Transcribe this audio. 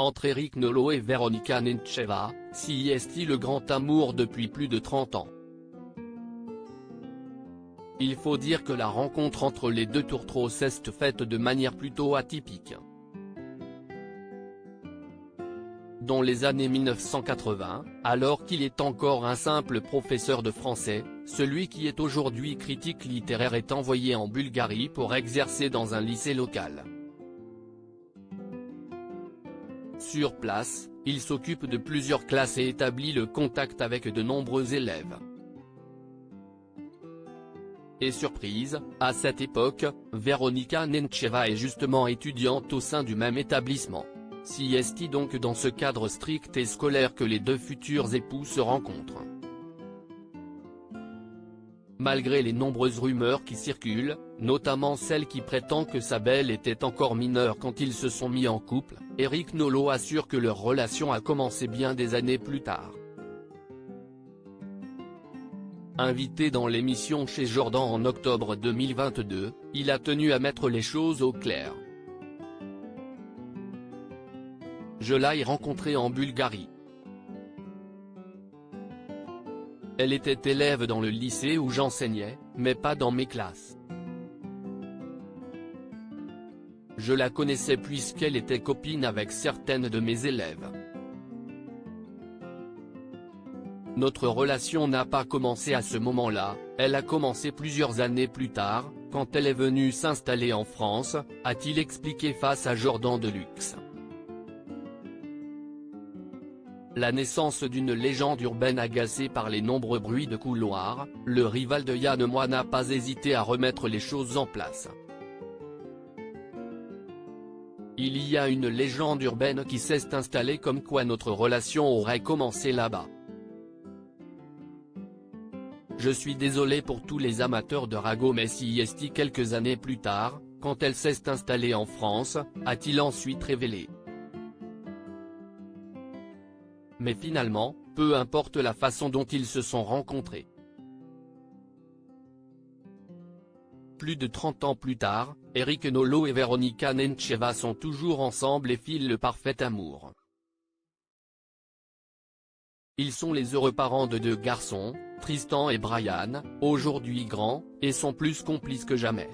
Entre Eric Nolot et Veronika Nencheva, CIST le grand amour depuis plus de 30 ans. Il faut dire que la rencontre entre les deux tourtereaux s'est faite de manière plutôt atypique. Dans les années 1980, alors qu'il est encore un simple professeur de français, celui qui est aujourd'hui critique littéraire est envoyé en Bulgarie pour exercer dans un lycée local. Sur place, il s'occupe de plusieurs classes et établit le contact avec de nombreux élèves. Et surprise, à cette époque, Veronika Nencheva est justement étudiante au sein du même établissement. CIST donc dans ce cadre strict et scolaire que les deux futurs époux se rencontrent. Malgré les nombreuses rumeurs qui circulent, notamment celle qui prétend que sa belle était encore mineure quand ils se sont mis en couple, Eric Nolot assure que leur relation a commencé bien des années plus tard. Invité dans l'émission chez Jordan en octobre 2022, il a tenu à mettre les choses au clair. Je l'ai rencontrée en Bulgarie. Elle était élève dans le lycée où j'enseignais, mais pas dans mes classes. Je la connaissais puisqu'elle était copine avec certaines de mes élèves. Notre relation n'a pas commencé à ce moment-là, elle a commencé plusieurs années plus tard, quand elle est venue s'installer en France, a-t-il expliqué face à Jordan Deluxe. La naissance d'une légende urbaine agacée par les nombreux bruits de couloir, le rival de Yann Moix n'a pas hésité à remettre les choses en place. Il y a une légende urbaine qui s'est installée comme quoi notre relation aurait commencé là-bas. Je suis désolé pour tous les amateurs de ragots mais CIST quelques années plus tard, quand elle s'est installée en France, a-t-il ensuite révélé. Mais finalement, peu importe la façon dont ils se sont rencontrés. Plus de 30 ans plus tard, Eric Nolot et Veronika Nencheva sont toujours ensemble et filent le parfait amour. Ils sont les heureux parents de deux garçons, Tristan et Brian, aujourd'hui grands, et sont plus complices que jamais.